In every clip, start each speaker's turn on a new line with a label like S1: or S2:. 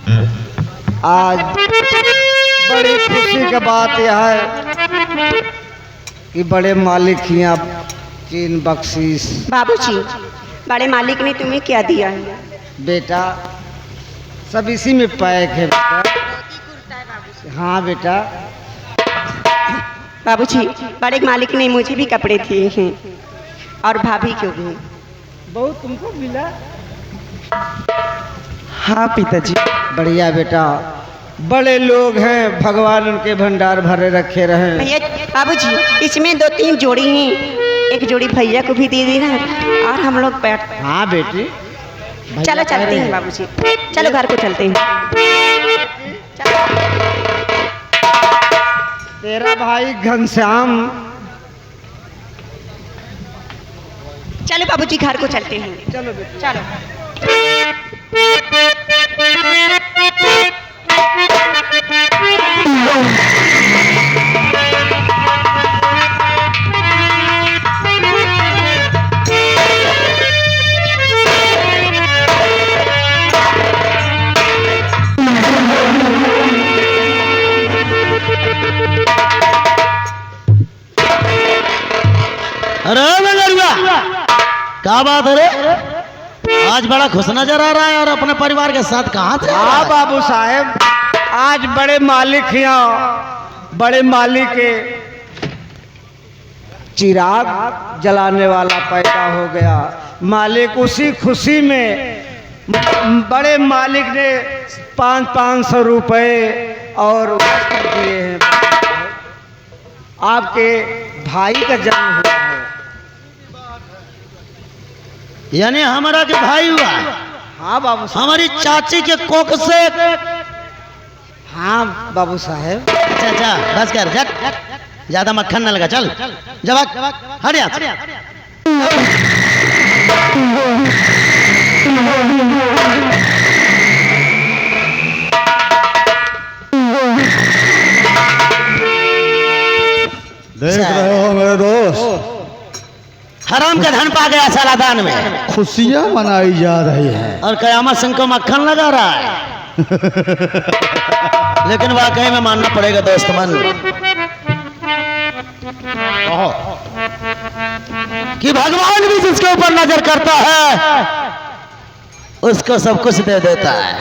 S1: आज बड़ी खुशी की बात यह है कि बड़े मालिक यहाँ चीन बख्शीश।
S2: बाबूजी, बड़े मालिक ने तुम्हें क्या दिया है?
S1: बेटा सब इसी में पैक है बेटा। हाँ बेटा।
S2: बाबूजी, बड़े मालिक ने मुझे भी कपड़े दिए हैं और भाभी को भी।
S1: बहुत तुमको मिला?
S2: हाँ पिताजी।
S1: बढ़िया बेटा, बड़े लोग हैं, भगवान उनके भंडार भरे रखे रहे।
S2: भैया बाबूजी, इसमें 2-3 जोड़ी हैं, एक जोड़ी भैया को भी दे देना और हम लोग बैठ।
S1: हाँ बेटी,
S2: चलो चलते हैं बाबूजी, चलो घर को चलते हैं।
S1: तेरा भाई घनश्याम।
S2: चलो बाबूजी घर को चलते हैं।
S1: चलो बेटा
S2: चलो।
S3: अरे बंगरुआ, क्या बात है रे? आज बड़ा खुश नजर आ रहा है और अपने परिवार के साथ कहाँ थे?
S1: हाँ बाबू साहेब, आज बड़े मालिक यहाँ बड़े मालिक के चिराग जलाने वाला पैदा हो गया। मालिक उसी खुशी में बड़े मालिक ने 500 रुपये और वस्त्र दिए हैं। आपके भाई का जन्म हुआ है।
S3: यानी हमारा जो भाई हुआ है,
S1: हाँ बाबू साहब।
S3: हमारी चाची के कोख से।
S1: हाँ बाबू साहेब।
S3: अच्छा अच्छा, बस कर, ज्यादा मक्खन न लगा, चल जवाक हट जा।
S4: देख रहे हो मेरे दोस्त,
S3: हराम का धन पा गया सालादान में,
S4: खुशियां मनाई जा रही हैं।
S3: और कयामत सिंह को मक्खन लगा रहा है। लेकिन वाकई में मानना पड़ेगा दोस्त मन कि भगवान भी जिसके ऊपर नजर करता है उसको सब कुछ दे देता है।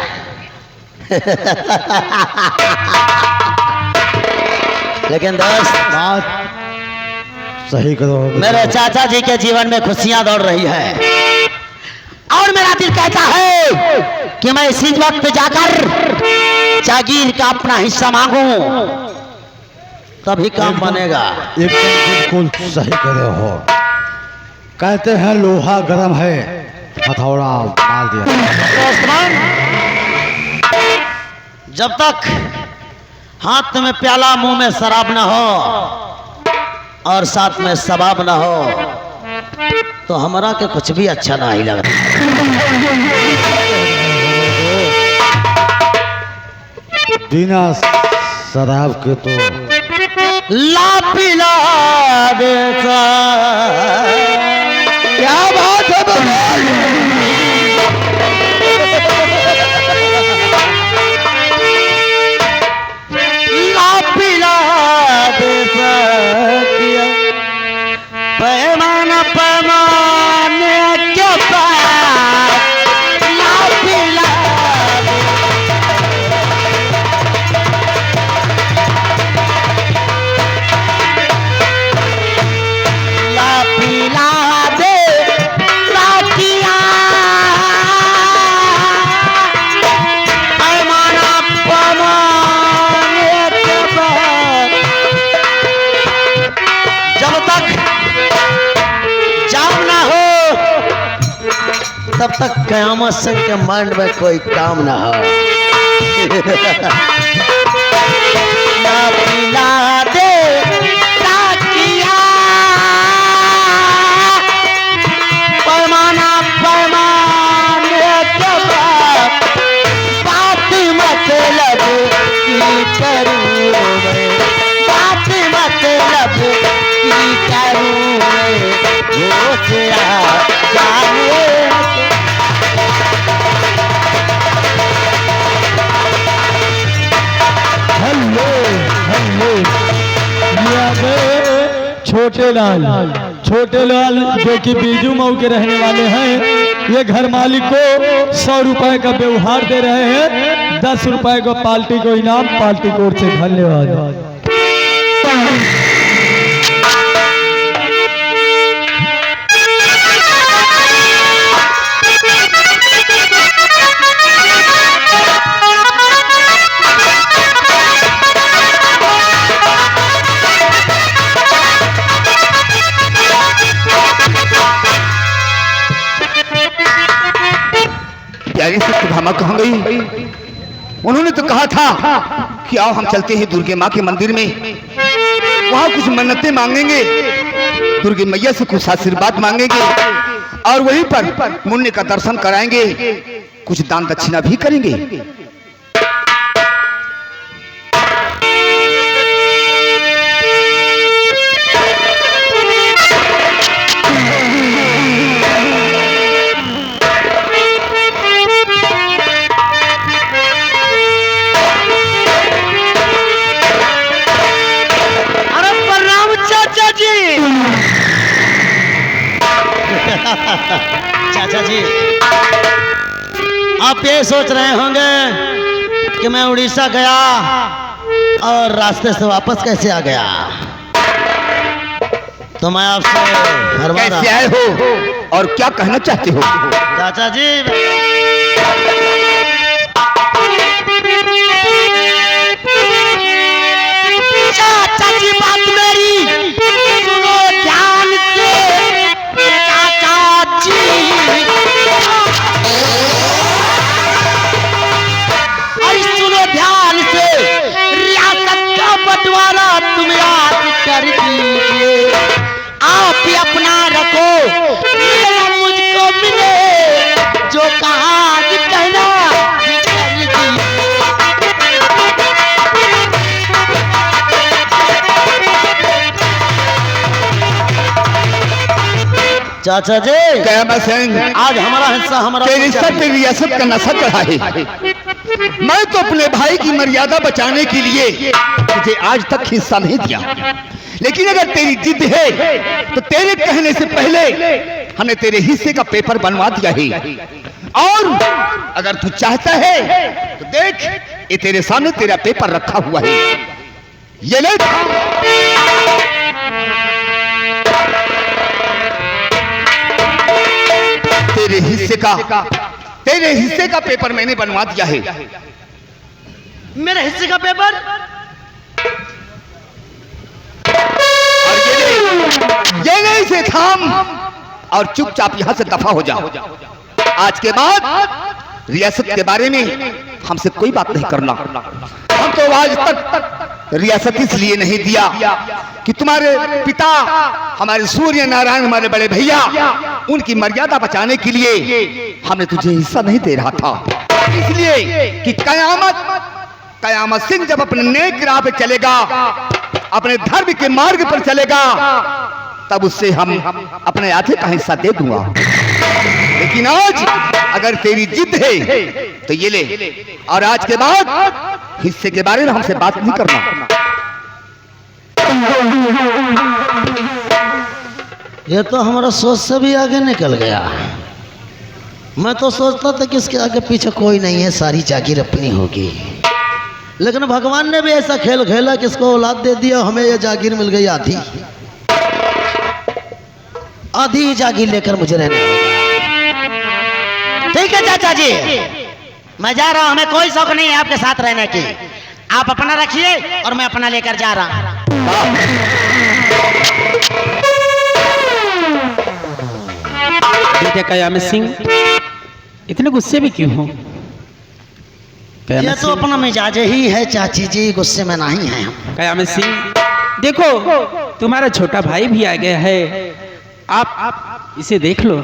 S3: लेकिन दोस्त,
S4: बात सही करो।
S3: मेरे चाचा जी के जीवन में खुशियां दौड़ रही है और मेरा दिल कहता है कि मैं इसी वक्त जाकर जागीर का अपना हिस्सा मांगू, तभी काम बनेगा।
S4: एकदम बिल्कुल सही करे हो। कहते हैं लोहा गर्म है, हथौड़ा मार दिया।
S3: दोस्तमान, जब तक हाथ में प्याला मुंह में शराब न हो और साथ में सबाब न हो तो हमारा के कुछ भी अच्छा नहीं लग
S4: बिना शराब के तो
S3: ला पिला देता।
S4: क्या बात है भगवान?
S3: ला पिला देता पैमाना पैमाने के पास ला पिला दे राखिया पैमाना पैमाने के पास। जब तक जाम ना हो तब तक कयामत सिंह के माइंड में कोई काम ना हो। ना पिला दे राखिया पैमाना पैमाने के बाद बात मतलब की करूँ मैं, बात मतलब की करूँ मैं, जो तेरा जाने
S5: छोटे लाल जो कि बीजू मऊ के रहने वाले हैं, ये घर मालिक को 100 रुपए का व्यवहार दे रहे हैं। 10 रुपए को पार्टी को इनाम, पार्टी को ओर से धन्यवाद।
S6: प्यारी से सुभामा कहाँ गई? उन्होंने तो कहा था कि आओ हम चलते हैं दुर्गे माँ के मंदिर में, वहां कुछ मन्नतें मांगेंगे, दुर्गे मैया से कुछ आशीर्वाद मांगेंगे और वहीं पर मुन्ने का दर्शन कराएंगे, कुछ दान दक्षिणा भी करेंगे।
S3: चाचा जी, आप ये सोच रहे होंगे कि मैं उड़ीसा गया और रास्ते से वापस कैसे आ गया, तो मैं आपसे हर बार
S6: कैसे आए हो और क्या कहना चाहते हो?
S3: चाचा जी,
S2: चाचा जी बात मेरी सुनो ध्यान से। चाचा जी अरे सुनो ध्यान से, रियासत का बंटवारा तुम याद कर दीजिए। आप ही अपना रखो, मेरा मुझको मिले जो कहा कहना कर दीजिए।
S3: चाचा जी,
S6: क्या मैं सिंह,
S3: आज हमारा हिस्सा हमारा
S6: तेरी सब रियासत का नशा चढ़ा है। मैं तो अपने भाई की मर्यादा बचाने के लिए तुझे आज तक हिस्सा नहीं दिया, लेकिन अगर तेरी जिद है तो तेरे कहने से पहले हमने तेरे हिस्से का पेपर बनवा दिया है। और अगर तू चाहता है तो देख, ये तेरे सामने तेरा पेपर रखा हुआ है, ये ले। तेरे हिस्से का पेपर मैंने बनवा दिया है।
S2: मेरे हिस्से का पेपर
S6: और ये ले इसे थाम और चुपचाप यहां से दफा हो जा। आज के बाद रियासत के बारे में हमसे कोई बात नहीं करना। हम तो आज तक रियासत इसलिए नहीं दिया कि तुम्हारे पिता, हमारे सूर्य नारायण, हमारे बड़े भैया, उनकी मर्यादा बचाने के लिए हमने तुझे हिस्सा नहीं दे रहा था, इसलिए कि कयामत सिंह जब अपने नेक राह पे चलेगा, अपने धर्म के मार्ग पर चलेगा, तब उससे हम अपने आधे का हिस्सा दे दूंगा। लेकिन आज अगर तेरी जिद है तो ये ले, और आज के बाद हिस्से के बारे में हमसे बात नहीं करना।
S3: ये तो हमारा सोच से भी आगे निकल गया। मैं तो सोचता था कि इसके आगे पीछे कोई नहीं है, सारी जागीर अपनी होगी, लेकिन भगवान ने भी ऐसा खेल खेला कि इसको औलाद दे दिया, हमें ये जागीर मिल गई आधी आधी जागीर लेकर मुझे रहने होगा।
S2: ठीक है चाचा जी, मैं जा रहा हूं, हमें कोई शौक नहीं है आपके साथ रहने की। आप अपना रखिए और मैं अपना लेकर जा रहा हूं।
S7: बेटे कयामत सिंह, इतने गुस्से में क्यों हो?
S3: ये तो अपना मिजाज ही है चाची जी, गुस्से में नहीं है हम।
S7: कयामत सिंह देखो, तुम्हारा छोटा भाई भी आ गया है, आप इसे देख लो।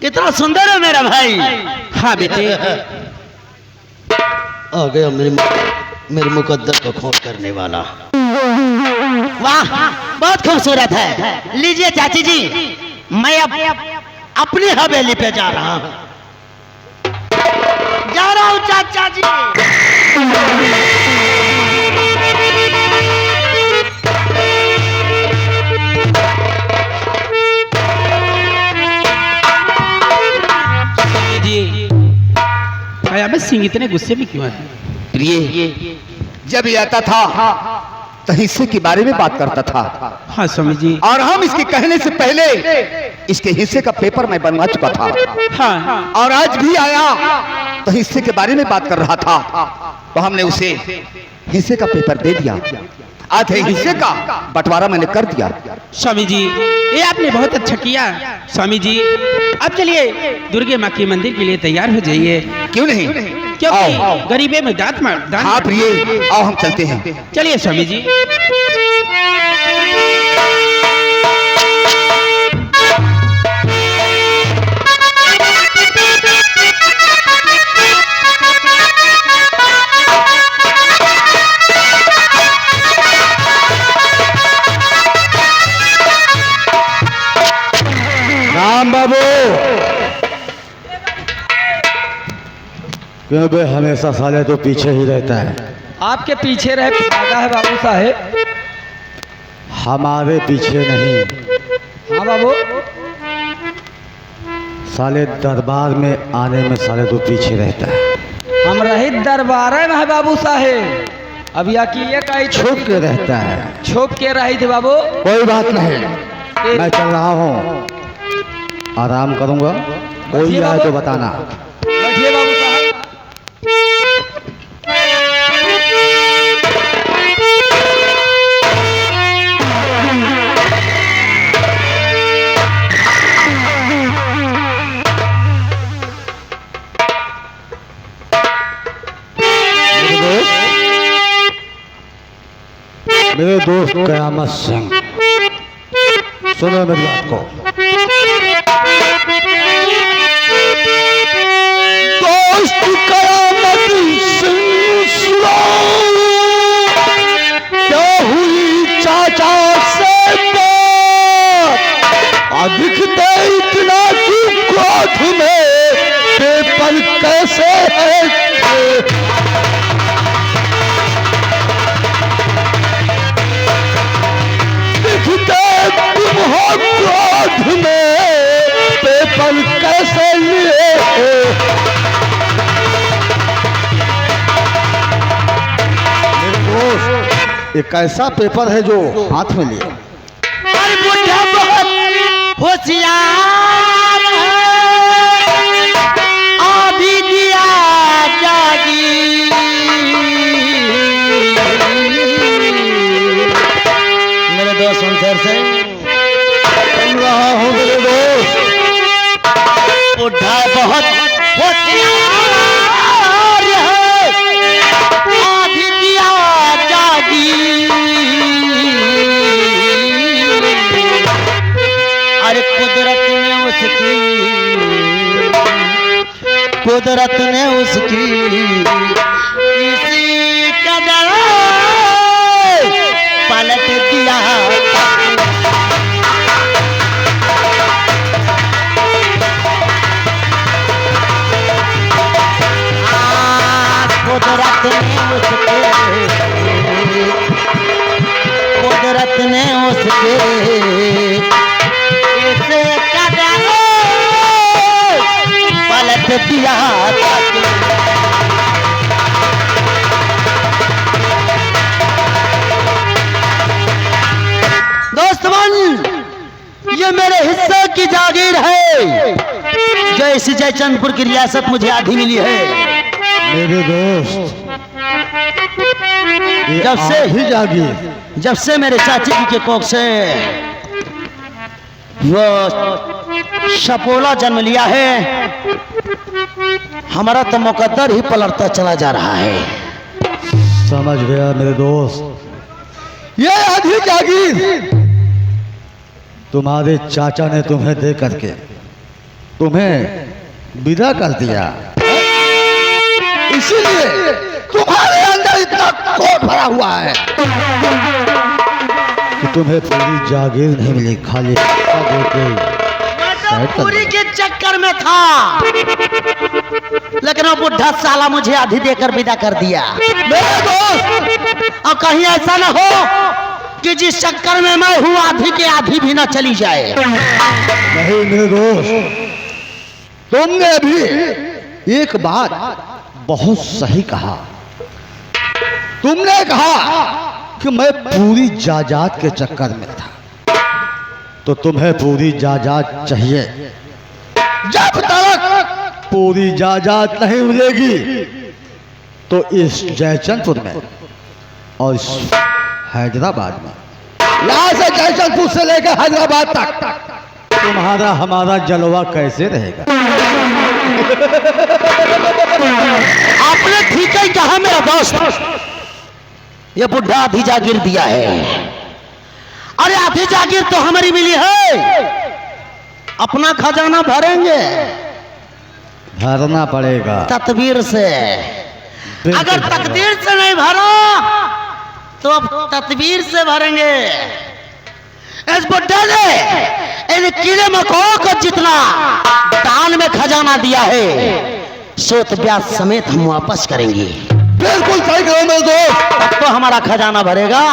S3: कितना सुंदर है मेरा भाई।
S7: हाँ बेटे,
S3: आ गया मेरे मुकद्दर को खोज करने वाला।
S2: वाह, बहुत खूबसूरत है। लीजिए चाची जी, मैं अब अपनी हवेली पे जा रहा हूँ। जा रहा हूँ चाचा जी।
S7: स्वामी जी, अयामत सिंह इतने गुस्से में क्यों है?
S6: प्रिय, जब ये आता था तो हिस्से के बारे में बात करता था,
S7: हाँ स्वामी जी।
S6: और हम इसके कहने से पहले इसके हिस्से का पेपर मैं बनवा चुका था।
S7: हाँ
S6: और आज भी आया तो हिस्से के बारे में बात कर रहा था, तो हमने उसे हिस्से का पेपर दे दिया। आज है हिस्से का बंटवारा मैंने कर दिया।
S7: स्वामी जी, ये आपने बहुत अच्छा किया। स्वामी जी, अब चलिए दुर्गे माँ के मंदिर के लिए तैयार हो जाइए।
S6: क्यों नहीं?
S7: क्योंकि गरीबे में दान
S6: हाँ प्रिय, आओ हम चलते हैं।
S7: चलिए स्वामी जी।
S4: राम बाबू, क्यों बे हमेशा साले तो पीछे ही रहता है?
S5: आपके पीछे रहे फायदा है बाबू साहेब।
S4: हमारे पीछे नहीं,
S5: हाँ बाबू,
S4: साले दरबार में आने में साले तो पीछे रहता है।
S5: हम रही दरबार में है बाबू साहेब। अब या कि ये कहीं
S4: छुप के रहता है।
S5: छुप के रही थी बाबू।
S4: कोई बात नहीं, मैं चल रहा हूँ, आराम करूंगा। कोई आए तो बताना।
S5: बैठिए बाबू साहब।
S4: मेरे दोस्त कयामत सिंह, सुनो मेरी बात को। दोस्त कयामत सिंह सुनो, क्या हुई चाचा से बात? दिखते इतना कि क्रोध में पेपर कैसे है? तुम हो क्रोध में पेपर कैसे लिए? मेरे दोस्त, एक ऐसा पेपर है जो हाथ में लिए।
S2: अरे बुढ़ा बहुत होशियार है, आधी दिया जागी। मेरे दोस्त शमशेर से
S4: सुन रहा हूँ मेरे दोस्त।
S2: बुढ़ा बहुत होशियार है, आधी दिया जागी। अरे कुदरत ने उसकी इसी कदर पलट दिया। कुदरत ने उसके इसे कदर पलट दिया। दोस्तमन, ये मेरे हिस्से की जागीर है, जो इस जयचंदपुर की रियासत मुझे आधी मिली है।
S4: मेरे दोस्त, ये
S2: जब से
S4: ही जागी,
S2: जब से मेरे चाची जी के कोख से वो शपोला जन्म लिया है, हमारा तो मुकद्दर ही पलटता चला जा रहा है।
S4: समझ गया मेरे दोस्त। ये आधी जागीर तुम्हारे चाचा ने तुम्हें दे करके तुम्हें विदा कर दिया, इसीलिए तुम्हारे अंदर इतना क्रोध भरा हुआ है कि तुम्हें पूरी जागीर नहीं मिली, खाली हिस्सा देके साइड कर दिया।
S2: चक्कर में था, लेकिन वो बुढ़ा साला मुझे आधी देकर विदा कर दिया। मेरे दोस्त, और कहीं ऐसा ना हो कि जिस चक्कर में मैं हूं आधी के आधी भी ना चली जाए।
S4: नहीं मेरे दोस्त, तुमने अभी एक बात बहुत सही कहा। तुमने कहा कि मैं पूरी जायदाद के चक्कर में था, तो तुम्हें पूरी जायदाद चाहिए। जब तक पूरी जायदाद नहीं मिलेगी तो इस जयचंदपुर में और इस हैदराबाद में, यहाँ से जयचंदपुर से लेकर हैदराबाद तक तुम्हारा हमारा जलवा कैसे रहेगा?
S2: आपने ठीक है कहा मेरा दोस्त, ये बुढ़ा आधी जागीर दिया है। अरे आधी जागीर तो हमारी मिली है, अपना खजाना भरेंगे
S4: भरना पड़ेगा
S2: तदबीर से। अगर तकदीर से नहीं भरा तो अब तदबीर से भरेंगे। इस बुढ़े ने इन कीड़े मकोड़ों को जितना दान में खजाना दिया है, सूद ब्याज समेत हम वापस करेंगे।
S4: बिल्कुल सही कहो मेरे दोस्त,
S2: अब तो हमारा खजाना भरेगा।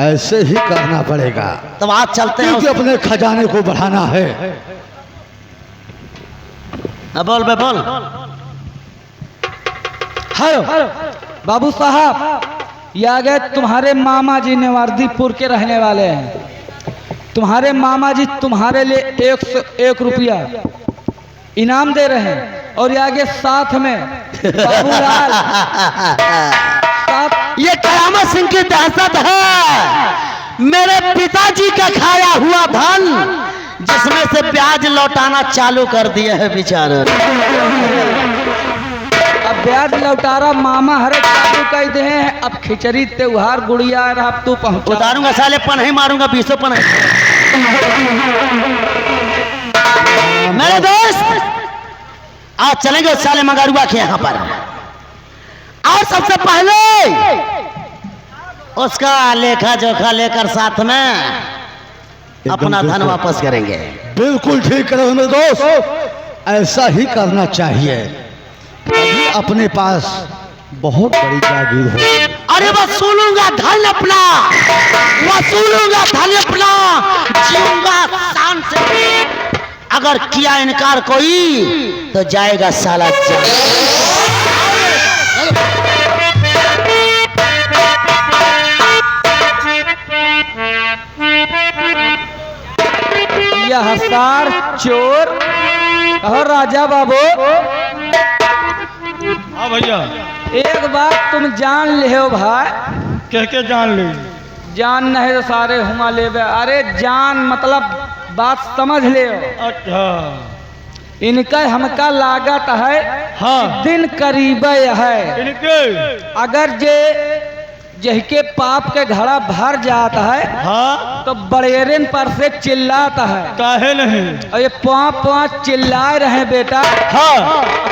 S4: ऐसे ही करना पड़ेगा,
S2: तब आज चलते
S4: क्योंकि
S2: हैं।
S4: अपने खजाने को बढ़ाना है।
S2: बोल बे बोल।
S5: हेलो बाबू साहब, ये आ गए तुम्हारे मामा जी नेवारदीपुर के रहने वाले हैं। तुम्हारे मामा जी तुम्हारे लिए 101 रुपया इनाम दे रहे हैं, और ये आगे साथ में बाबूलाल साथ।
S2: ये कयामत सिंह की दहशत है। मेरे पिताजी का खाया हुआ धन जिसमें से ब्याज लौटाना चालू कर दिया है बेचारे।
S5: अब ब्याज लौटारा मामा हरे चालू कर दे हैं। अब खिचड़ी त्योहार गुड़िया रहा, अब तू पहुंचा।
S2: उतारूंगा साले, पन ही मारूंगा, 20 पन। मेरे दोस्त, आज चलेंगे उस साले मगरुआ के यहाँ पर, और सबसे पहले उसका लेखा जोखा लेकर साथ में अपना धन
S4: बिल्कुल।
S2: वापस करेंगे।
S4: बिल्कुल ठीक करो मेरे दोस्त, ऐसा ही करना चाहिए। अभी अपने पास बहुत बड़ी जागीर होगी।
S2: अरे वसूलूंगा धन अपना, वसूलूंगा धन अपना, जीऊंगा शान से। अगर किया इनकार कोई तो जाएगा साला जेल।
S5: यह हसार चोर और राजा बाबू, हाँ भैया, एक बात तुम जान ले हो भाई।
S8: कह के जान ली।
S5: जान नहीं तो सारे हुआ ले। अरे जान मतलब बात समझ ले।
S8: अच्छा,
S5: इनका हमका लागत है,
S8: हाँ।
S5: दिन करीब है।
S8: इनके
S5: अगर जहके पाप के घड़ा भर जाता है,
S8: हाँ,
S5: तो बड़ेरिन पर से चिल्लाता है।
S8: काहे नहीं।
S5: और ये पाँच चिल्लाए रहे बेटा।
S8: हाँ,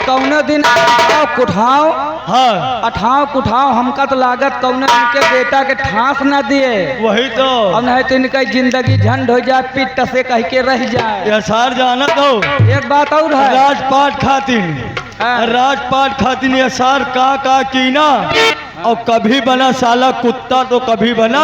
S5: कौनो दिन अठाव कुठाव,
S8: हाँ,
S5: अठाव कुठाव हमका तो लागत कौनो इनके बेटा के ठास न दिए।
S8: वही तो।
S5: अब नहीं तो इनका जिंदगी झंड हो जाए, पिट से कह के रह जाए।
S8: यह सार जानत हो,
S5: एक बात और है,
S8: राजपाट खातिन,
S5: हाँ।
S8: राजपाट खातिन यह सार का कीना, और कभी बना साला कुत्ता तो कभी बना।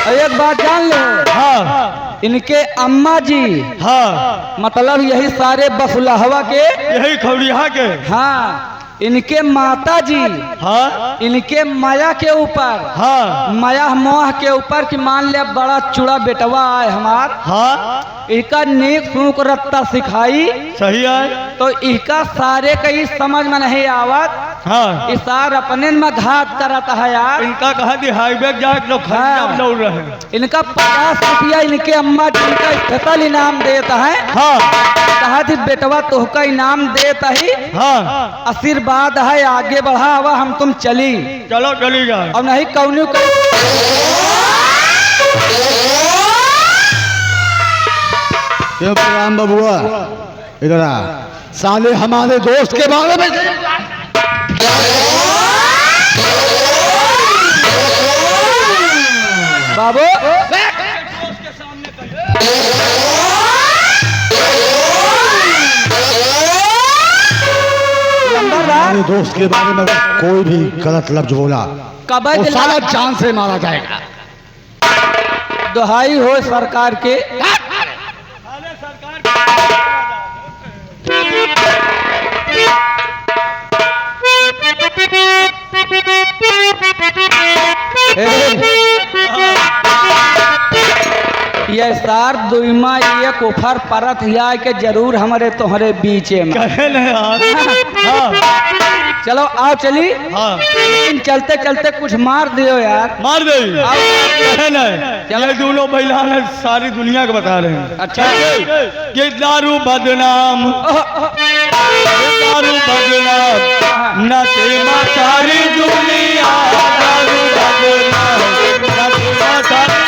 S5: और एक बात जान लो,
S8: हाँ,
S5: इनके अम्मा जी,
S8: हाँ,
S5: मतलब यही सारे बसुलहवा के,
S8: यही खौड़िया के।
S5: हाँ, इनके माता जी,
S8: हाँ,
S5: इनके माया के ऊपर,
S8: हाँ,
S5: माया मोह के ऊपर कि मान लिया बड़ा चूड़ा बेटवा आए हमार,
S8: हाँ,
S5: इनका नेक सूक रत्ता सिखाई,
S8: सही है।
S5: तो इनका सारे का ही समझ में नहीं आवत।
S8: हाँ,
S5: इस सार अपने में घात करता है यार।
S8: इनका कहा कि हाईवे जाके लोग
S5: हाँ।
S8: दौड़ रहे।
S5: इनका 50 रुपया इनके अम्मा जी का स्पेशल इनाम देता है।
S8: हाँ,
S5: कहा थी बेटवा तोहका इनाम देता ही,
S8: हाँ,
S5: आशीर्वाद है, आगे बढ़ा हुआ हम तुम चली।
S8: चलो चली जाए।
S5: अब नहीं कौन
S4: क्यों राम बबुआ, इधर आ। साले हमारे दोस्त के बारे में
S5: बाबू
S4: हमारे दोस्त के बारे में अगर कोई भी गलत लफ्ज बोला
S7: कबज
S4: वो साला जान से मारा जाएगा।
S7: दुहाई हो सरकार के। ये सार दुईमा ये कुफर परत हिया के जरूर हमारे तुम्हारे बीचे में
S8: कहे ना यार। हाँ
S7: चलो आओ चली।
S8: हाँ
S7: लेकिन चलते चलते कुछ मार दियो यार।
S8: मार दे। कहे ना ये दोनों महिलाएं हैं, सारी दुनिया को बता रहे हैं।
S7: अच्छा
S8: ये दारू बदनाम, ये दारू बदनाम नशेमा सारी दुनिया, दारू बदनाम नशेमा सारी।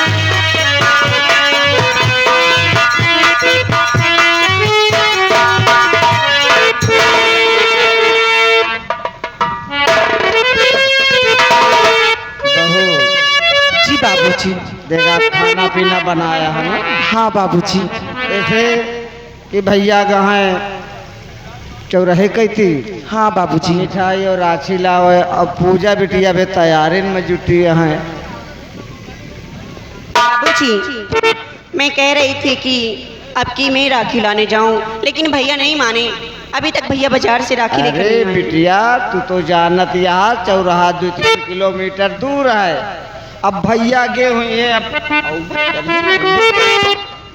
S1: जी बाबूजी, देखा खाना पीना बनाया है ना? हाँ बाबूजी। ऐसे कि भैया कहाँ चौराहे कही थी? हाँ बाबूजी। मिठाई और राखी लाओ, अब पूजा बिटिया भी तैयारी में जुटी है।
S9: बाबूजी, मैं कह रही थी कि अब की मैं राखी लाने जाऊं, लेकिन भैया नहीं माने। अभी तक भैया बाजार से राखी लेकर
S1: अरे
S9: नहीं आए।
S1: बिटिया, तू तो जानत यहाँ चौराहा 2-3 किलोमीटर दूर है। अब भैया गए हुए हैं। अब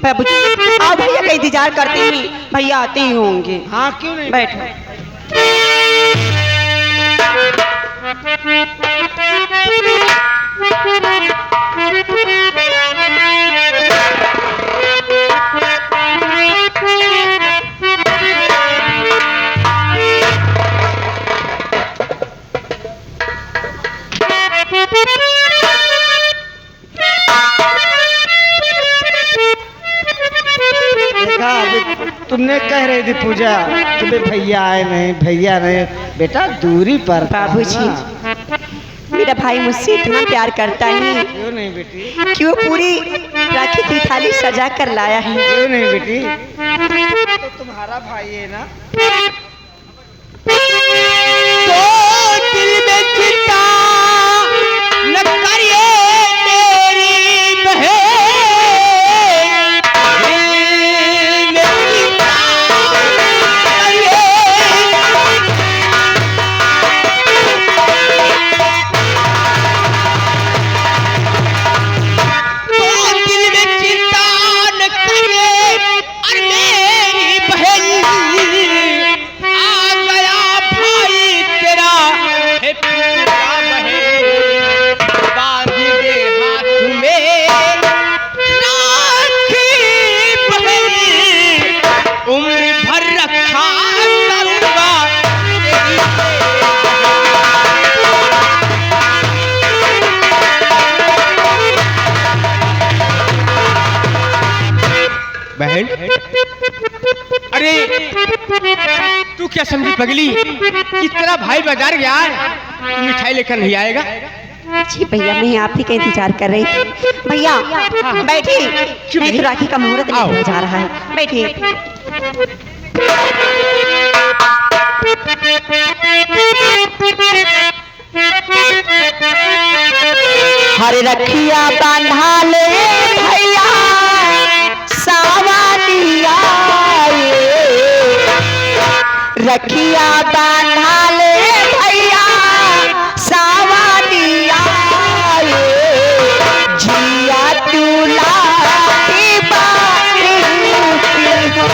S9: बाबूजी, आप भैया का इंतजार करते हैं, भैया आते ही होंगे।
S1: हाँ क्यों नहीं?
S9: बैठो।
S1: देखा, अभी तुमने कह रही थी पूजा कि बे भैया आए नहीं, भैया नहीं। बेटा दूरी पर था
S9: बाबूजी,
S1: ना।
S9: मेरा भाई मुझसे इतना प्यार करता है
S1: क्यों नहीं बेटी?
S9: कि वो पूरी राखी की थाली सजा कर लाया है।
S1: क्यों नहीं बेटी? तो तुम्हारा भाई है ना?
S2: तो दिल में चिंता न करिए मेरी बहन, दिल में चिंता करिए। तो दिल में चिंता न करिए और मेरी बहन, आ गया भाई तेरा है पूरा बहन, बांध दे हाथ में राखी बहन, उम्र भर रखा करूंगा तेरी बहन। अरे तू क्या समझी पगली, किस तरह भाई बाजार गया है, मिठाई लेकर नहीं आएगा?
S9: जी भैया, मैं आप ही का इंतजार कर रही थी। भैया बैठिए, मैं तो राखी का मुहूर्त लेने जा रहा है। बैठिए। हरे रखिया बांधा ले भैया, सावनिया रखिया बांधा ले भैया, सावनिया जिया तुला की बारी हो।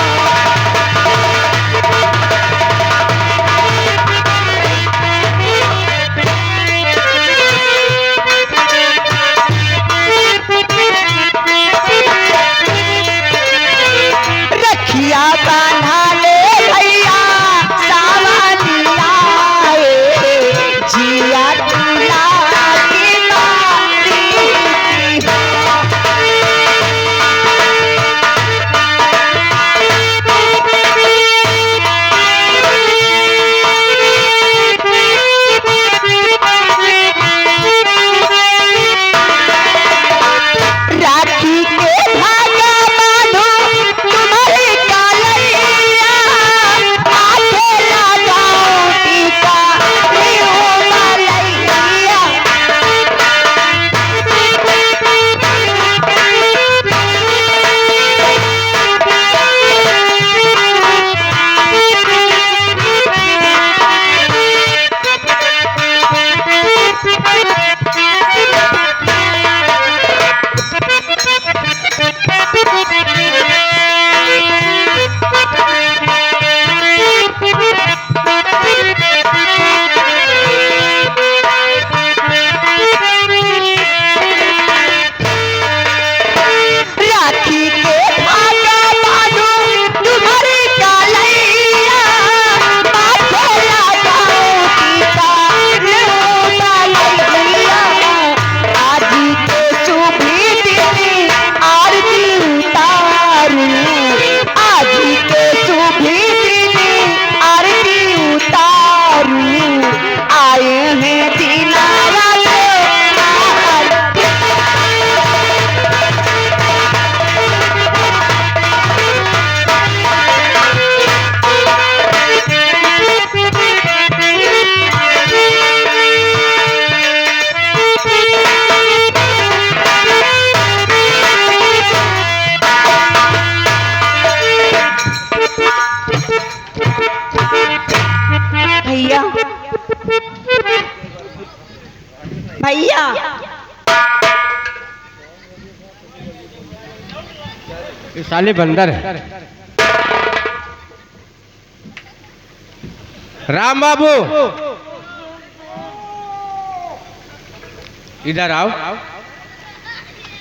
S9: रखिया बांधा ले भैया, सावनिया
S5: ये साले बंदर है। राम बाबू इधर आओ,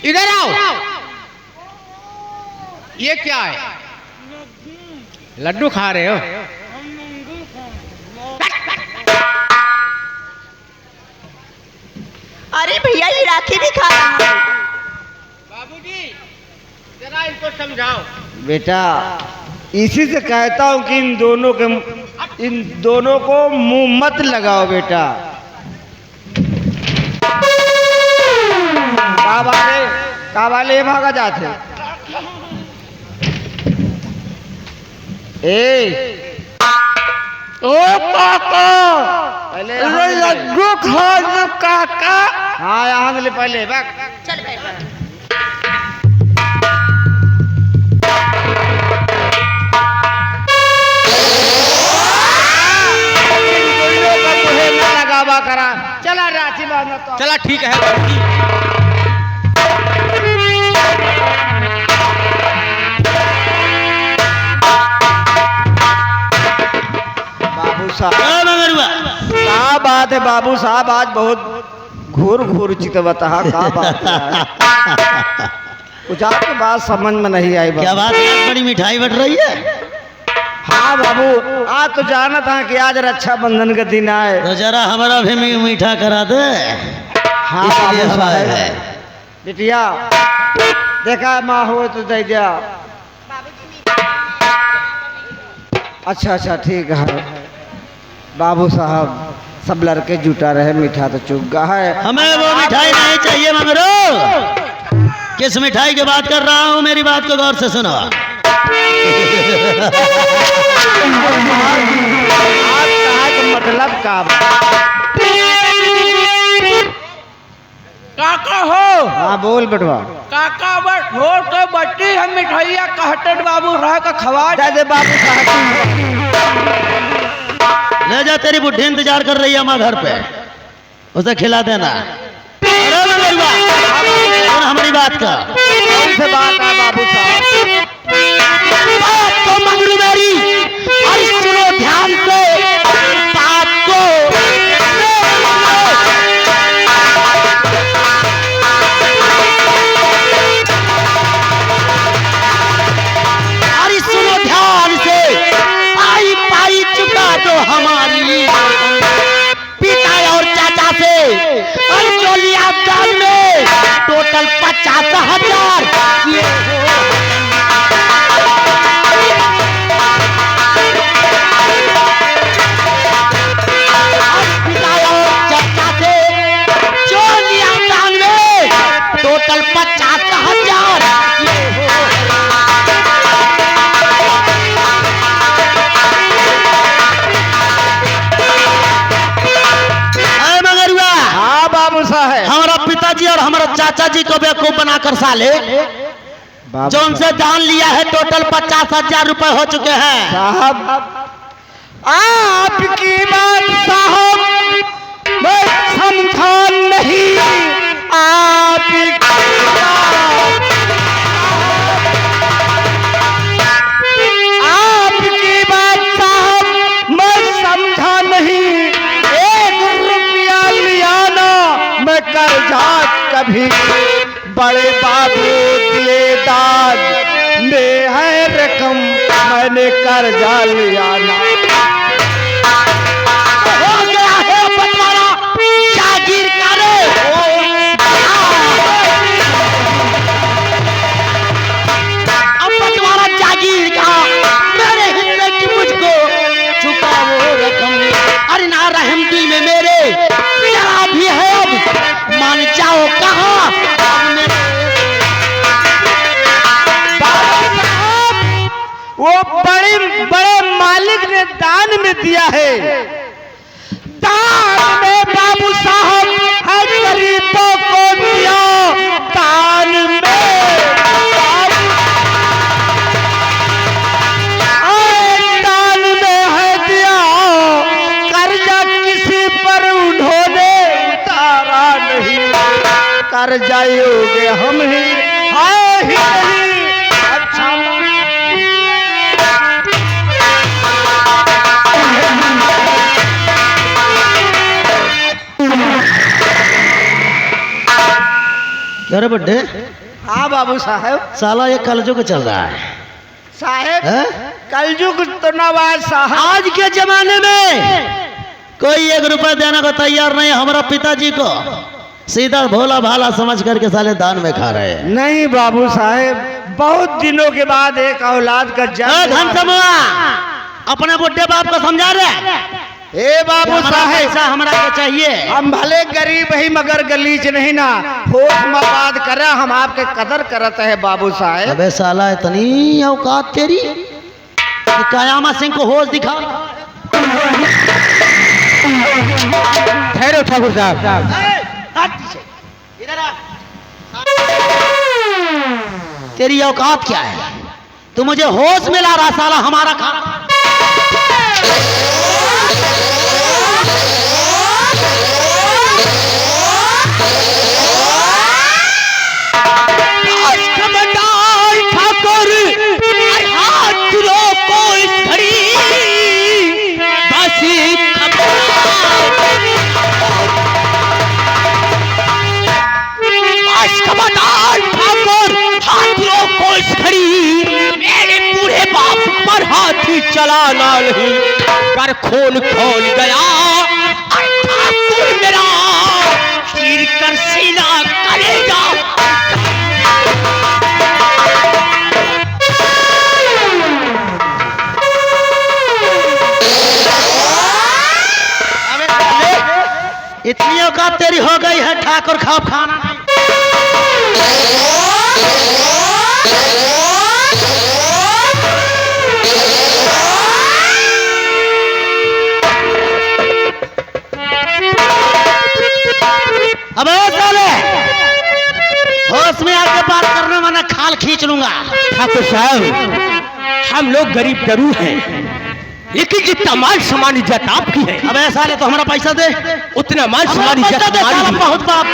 S5: इधर आओ। ये क्या है? लड्डू खा रहे हो?
S9: अरे भैया ये राखी भी खा रहा है।
S5: बाबूजी जरा इनको समझाओ।
S1: बेटा इसी से कहता हूँ कि इन दोनों को मुंह मत लगाओ बेटा। कावाले भागा जाते। ए
S2: ओ काका,
S1: पहले
S2: लड्डू खा लो काका।
S1: हाँ यहाँ ले पहले बैठ।
S9: चल बैठ।
S1: लगावा करा चला राखी बांधना तो।
S5: चला ठीक है बाबूजी।
S1: बाबू साहब क्या बात है बाबू साहब, आज बहुत घूर चितवता का बात है? कुछ आपकी बात समझ में नहीं आई
S3: क्या
S1: बाबू।
S3: बात है? बड़ी मिठाई बट रही है।
S1: हाँ बाबू आज तो जाना था कि आज रक्षाबंधन का दिन आए।
S3: तो जरा हमारा भी मीठा करा दे।
S1: हाँ
S3: इसलिए
S1: बाबू
S3: हम आए
S1: साहब।
S3: हैं।
S1: बिटिया देखा माँ हो तो दे दिया। अच्छा ठीक है बाबू साहब, सब लड़के जुटा रहे, मीठा तो चुप गया है।
S3: हमें वो मिठाई नहीं चाहिए मगरो। किस मिठाई की बात कर रहा हूँ, मेरी बात को गौर से सुनो।
S1: मतलब का
S7: काका हो,
S1: हाँ बोल बेटवा।
S7: काका बट हो तो बच्ची हम मिठाइया कहते बाबू रह का खवा
S1: दे बाबू साहब।
S3: ले जा, तेरी बुढ़ी इंतजार कर रही है हमारे घर पे, उसे खिला देना। अरे मगरुआ, सुन हमारी बात का।
S1: कौन से बात है बाबू साहब?
S2: बात तो मगरू मेरी, और सुनो ध्यान से बात को। अरे सुनो ध्यान से, पाई पाई चुका दो हमारी पिता और चाचा से, और जो लिया दान में टोटल 50,000 ये टोटल 50,000। मगरुआ,
S1: हाँ बाबू साहब।
S3: हमारा पिताजी और हमारा चाचा जी को बेवकूफ बनाकर साले
S1: बाबू
S3: जो उनसे दान लिया है टोटल 50,000 रुपए हो चुके हैं।
S1: साहब आपकी बात साहब मैं समझा नहीं। आपकी बात साहब मैं समझा नहीं। 1 रुपया लिया ना मैं कर्जा कभी बड़े बाबू दिए दाद में है रकम, मैंने कर्जा लिया ना।
S2: हो गया है बंटवारा जागीर का रे। अब बंटवारा जागीर का मेरे हिस्से की मुझको चुका वो रकम। अरे ना रहम दिल में मेरे जरा भी है, अब मान जाओ कहाँ अब मेरे।
S1: वो बड़े मालिक ने दान में दिया है। दान में बाबू साहब है गरीबों को दिया दान में। दान में है दिया, कर्जा किसी पर उन्होंने उतारा नहीं। कर्जा योगे हम ही है ही नहीं। अच्छा
S3: करे बड्डे
S1: हाँ बाबू साहब।
S3: साला ये कलजुग चल रहा है
S1: साहेब
S3: हैं?
S1: कलयुग तो नवाज साहब।
S3: आज के जमाने में कोई 1 रुपया देने को तैयार नहीं है। हमारा पिताजी को सीधा भोला भाला समझ करके साले दान में खा रहे हैं।
S1: नहीं बाबू साहेब, बहुत दिनों के बाद एक औलाद का जन्म।
S3: धन समूह अपने बुढ़े बाप को समझा रहे।
S1: ए बाबू साहेब,
S3: पैसा हमारा को चाहिए।
S1: हम भले गरीब ही मगर गलीच नहीं ना। होश में बात करा, हम आपके कदर करते हैं बाबू साहेब।
S3: अबे साला इतनी औकात तेरी कि कयामा सिंह को होश दिखा।
S1: ठहरो ठाकुर साहब।
S3: इधर आ। तेरी औकात क्या है? तू मुझे होश में ला रहा साला हमारा खाना।
S2: ठाकुर हाथ रोको इस घड़ी बस खबरदार ठाकुर हाथ रोको इस घड़ी मेरे बूढ़े बाप पर हाथी चलाना नहीं कर खून खोल गया ठाकुर मेरा चीर कर सीना करेगा।
S3: इतनी औकात तेरी हो गई है ठाकुर खाप खाना। अबे साले होश में आके बात करने वाला खाल खींच लूंगा।
S2: ठाकुर साहब हम लोग गरीब जरूर हैं लेकिन जितना मान सम्मान इज्जत आपकी है।
S3: अबे साले तो हमारा पैसा दे।
S2: उतना मान सम्मान इज्जत हमारी है।
S3: बहुत बाप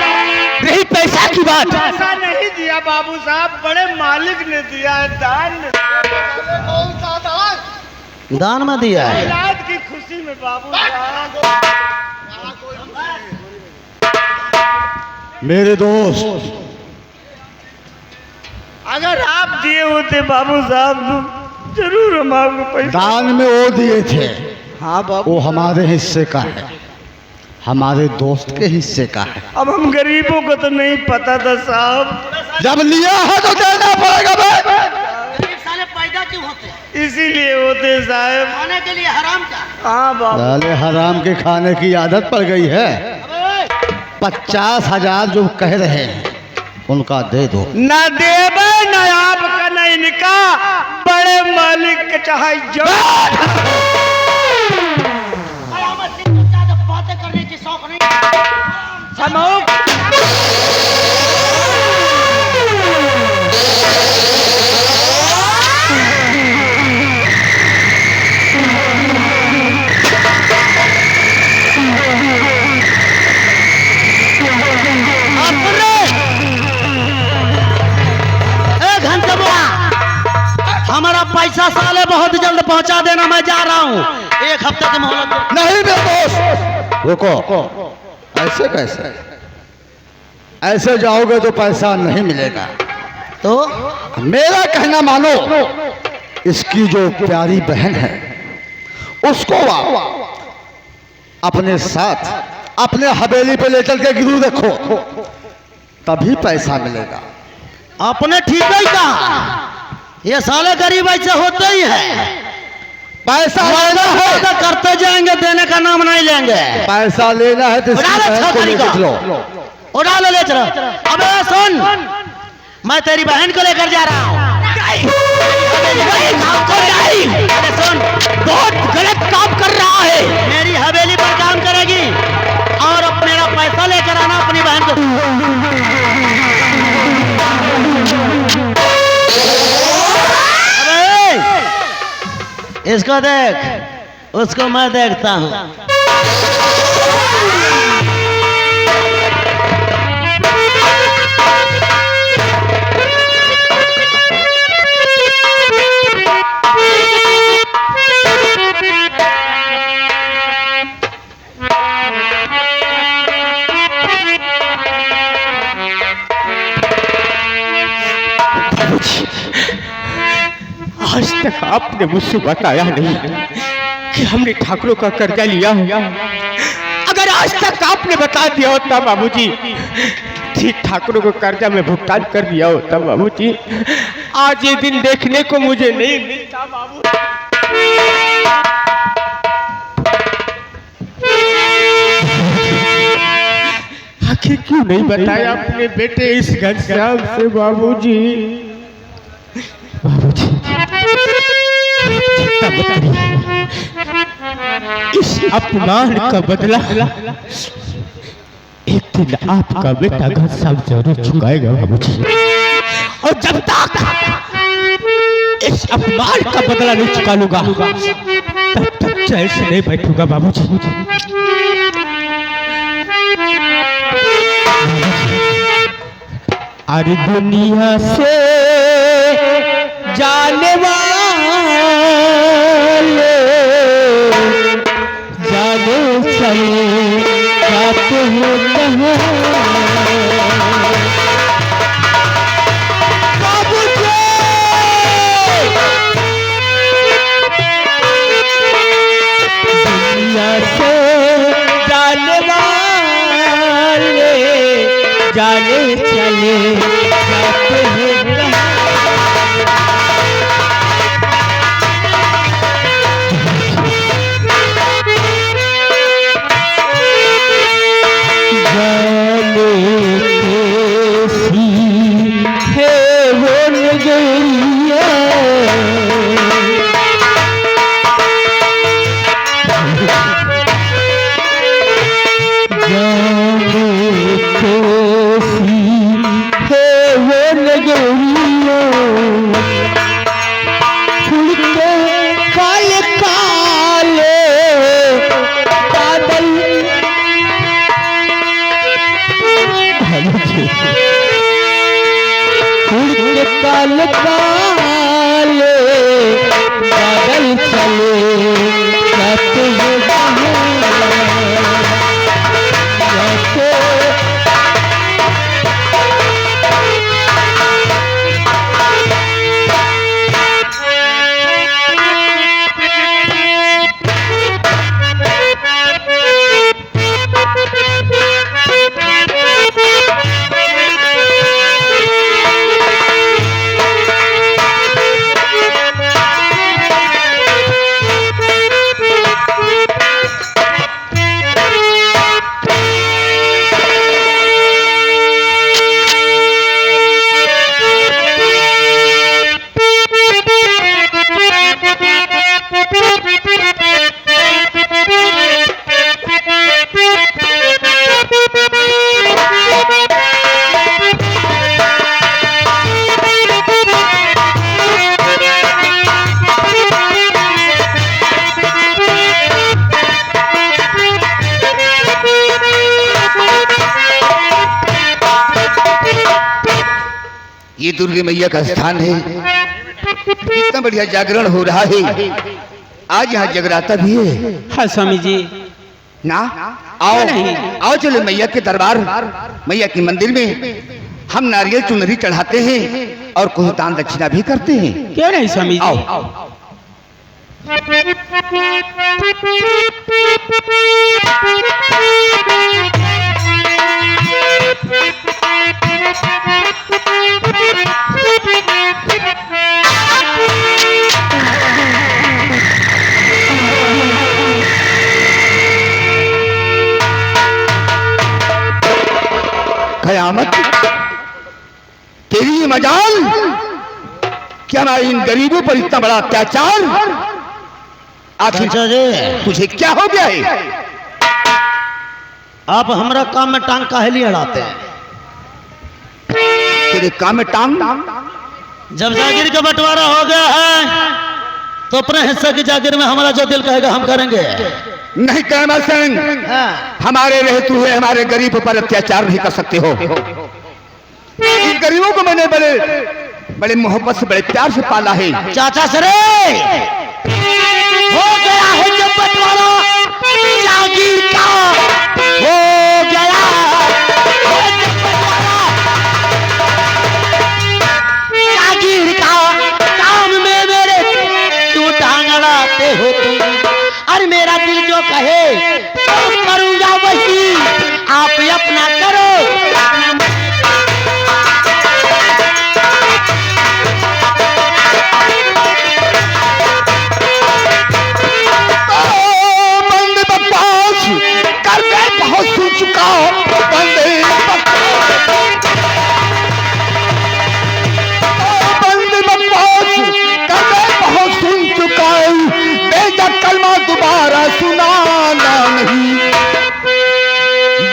S2: रही पैसा की बात,
S1: पैसा नहीं दिया बाबू साहब, बड़े मालिक ने दिया है, दान में। कौन सा दान?
S3: दान में दिया है।
S1: औलाद की खुशी में बाबू साहब।
S4: मेरे दोस्त,
S1: अगर आप दिए होते बाबू साहब तो जरूर हम आपको पैसा।
S4: दान में वो दिए थे,
S1: हाँ बाबू,
S4: वो हमारे हिस्से का है, हमारे दोस्त के हिस्से का है।
S1: अब हम गरीबों को तो नहीं पता था साहब।
S4: जब लिया है तो देना पड़ेगा भाई।
S3: साले पैदा क्यों होते हैं?
S1: इसीलिए होते साहब।
S3: खाने के लिए हराम का।
S1: हाँ बाबू।
S4: साले हराम के खाने की आदत पड़ गई है। 50,000 जो कह रहे हैं उनका दे दो।
S1: न देवे न आपका न इनका, बड़े मालिक के चाहे जो।
S3: बातें करने की शौक नहीं। हमारा पैसा साले बहुत जल्द पहुंचा देना, मैं जा रहा हूँ। 1 हफ्ते की मोहलत दो।
S4: नहीं मेरे दोस्त, रुको। ऐसे कैसे? ऐसे जाओगे तो पैसा नहीं मिलेगा।
S3: तो
S4: मेरा कहना मानो, इसकी जो प्यारी बहन है उसको अपने साथ अपने हवेली पे लेकर के गिरू रखो, तभी पैसा मिलेगा।
S3: आपने ठीक ही कहा। ये साले गरीब ऐसे होते ही है।
S4: पैसा लेना है
S3: तो करते जाएंगे, देने का नाम नहीं लेंगे।
S4: पैसा लेना है तो इसकी बहन को लेकर लो।
S3: उड़ा लो, ले चलो। अबे सुन, मैं तेरी बहन को लेकर जा रहा हूँ। सुन,
S2: बहुत गलत काम कर रहा है।
S3: मेरी हवेली पर काम करेगी और अब मेरा पैसा लेकर आना अपनी बहन को। इसको देख, उसको मैं देखता हूँ।
S7: आज तक आपने मुझसे बताया नहीं कि हमने ठाकुरों का कर्जा लिया है। अगर आज तक आपने बता दिया होता बाबूजी, ठीक ठाकुरों को कर्जा में भुगतान कर दिया होता बाबूजी, आज ये दिन देखने को मुझे नहीं मिलता बाबू। आखिर क्यों नहीं बताया अपने बेटे इस घनश्याम से बाबूजी? बाबूजी चिंता मत करिए, इस अपमान का बदला एक दिन आपका बेटा घनश्याम जरूर चुकाएगा बाबूजी। और जब तक इस अपमान का बदला नहीं चुका लूंगा तब तक चैन से नहीं बैठूंगा बाबूजी। अरे दुनिया से जाने वाले जाने चले जाते हो कहाँ बाबूजी। दुनिया से जाने वाले जाने चले जाते हैं कहाँ। जाने कैसी है वो नगरिया, काले काले बादल काले काले बादल चले जाते हैं
S6: ये दुर्गा मैया का स्थान है। कितना बढ़िया जागरण हो रहा है। आज यहाँ जगराता भी है।
S7: हाँ स्वामी जी।
S6: ना आओ आओ चलो मैया के दरबार, मैया के मंदिर में हम नारियल चुनरी चढ़ाते हैं और कुछ दान दक्षिणा भी करते हैं।
S7: क्यों नहीं स्वामी जी?
S6: आओ कयामत तेरी ये मजाल, क्या मैं इन गरीबों पर इतना बड़ा अत्याचार? आखिर तुझे क्या हो गया है?
S3: आप हमारा काम में टांग काहे लिए अड़ाते हैं?
S6: तेरे काम में टांग?
S3: जब जागीर का बंटवारा हो गया है तो अपने हिस्से की जागीर में हमारा जो दिल कहेगा हम करेंगे।
S6: नहीं कहना सिंह, हमारे रहते हुए हमारे गरीब पर अत्याचार नहीं कर सकते हो। इन गरीबों को मैंने बड़े बड़े मोहब्बत से बड़े प्यार से पाला है।
S3: चाचा सरे हो गया है जब बंटवारा जागीर का, हो गया है जब बंटवारा जागीर
S2: चाहते हो तुम। और मेरा दिल जो कहे तो करूंगा वही, आप अपना करो।
S6: बंद बकवास करके बहुत सुन चुका हूँ। बंद बकवास करके बहुत सुन चुका हूँ। बेजा कलमा दोबारा सुनाना नहीं।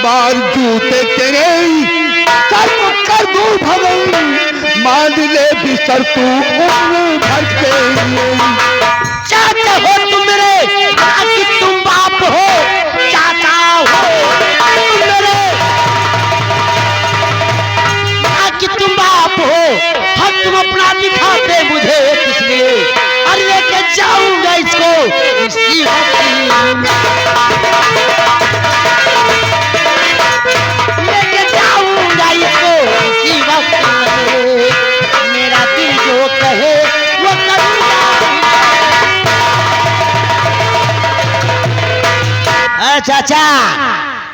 S6: बार जूते तेरे सर कर दूं भवन, मान ले बिस्तर तू उम्र भर के लिए।
S2: चाचा हो तुम मेरे, कि तुम बाप हो। चाचा हो तुम मेरे, कि तुम बाप हो। हक तुम अपना दिखाते मुझे किस लिए। अरे लेके जाऊंगा इसको इसी वक्त, लेके जाऊंगा इसको इसी वक्त। मेरा दिल जो कहे वो करूंगा। चाचा,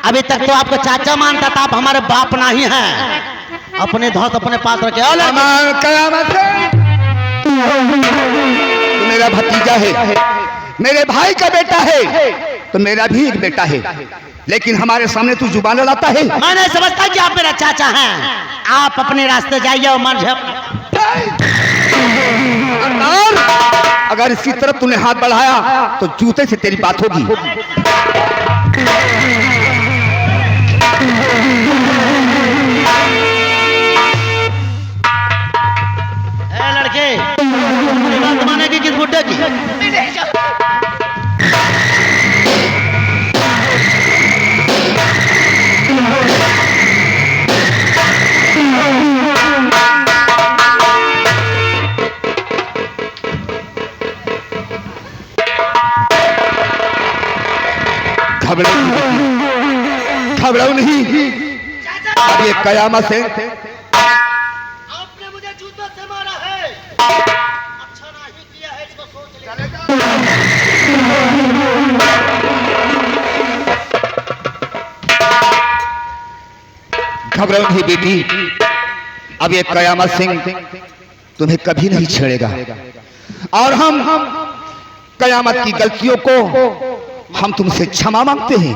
S2: अभी तक तो आपको चाचा मानता था, आप हमारे बाप नहीं हैं। अपने धौस अपने पास रखे।
S6: कयामत है। तो मेरा भतीजा है, मेरे भाई का बेटा है, तो मेरा भी एक बेटा है, लेकिन हमारे सामने तू जुबान लड़ाता है।
S2: मैं नहीं समझता कि आप मेरा चाचा हैं। आप अपने रास्ते जाइए और मन
S6: अगर इसकी तरफ तूने हाथ बढ़ाया तो जूते से तेरी बात होगी।
S2: लड़के, बात माने की किस बुड्ढे की?
S6: घबराओ नहीं, अब ये कयामत से।
S2: आपने मुझे जूतों से मारा है, अच्छा नहीं किया है, इसको सोच
S6: घबराओ नहीं बेटी, अब ये कयामत सिंह तुम्हें कभी नहीं छेड़ेगा। और हम कयामत की गलतियों को हम तुमसे क्षमा मांगते हैं।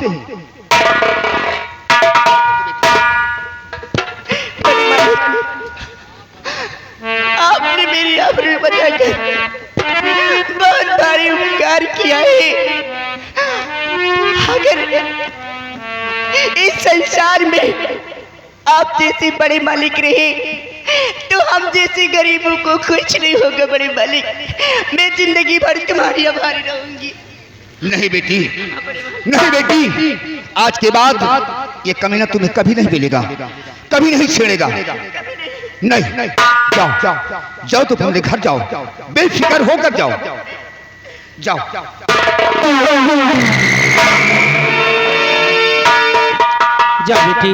S9: आपने मेरी आबरू बचाकर बहुत भारी उपकार किया है। अगर इस संसार में आप जैसे बड़े मालिक रहे तो हम जैसे गरीबों को कुछ नहीं होगा। बड़े मालिक, मैं जिंदगी भर तुम्हारी आभारी रहूंगी।
S6: नहीं बेटी, नहीं बेटी, आज के बाद ये कमीना तुम्हें कभी नहीं मिलेगा, कभी नहीं छेड़ेगा। नहीं, जाओ जाओ जाओ, तो अपने घर जाओ, बेफिक्र होकर जाओ, जाओ।
S7: जा बेटी।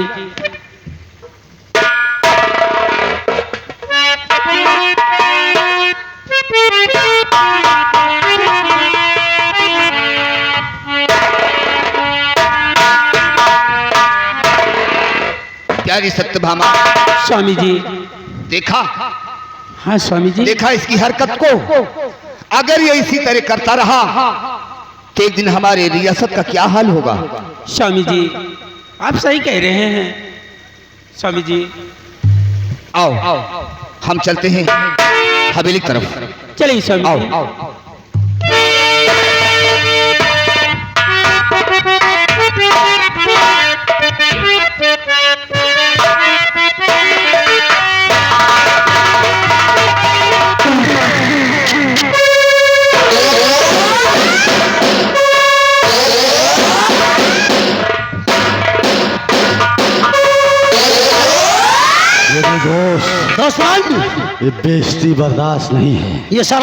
S6: प्यारी सत्यभामा,
S7: स्वामी जी।
S6: देखा?
S7: हाँ स्वामी जी।
S6: देखा इसकी हरकत को? अगर ये इसी तरह करता रहा तो एक दिन हमारे रियासत का क्या हाल होगा?
S7: स्वामी जी आप सही कह रहे हैं। स्वामी जी
S6: आओ हम चलते हैं हवेली की तरफ।
S7: चलिए स्वामी
S6: आओ
S7: जी।
S6: आओ।
S3: दोस्त,
S8: ये बेइज्जती बर्दाश्त नहीं है।
S3: ये सारा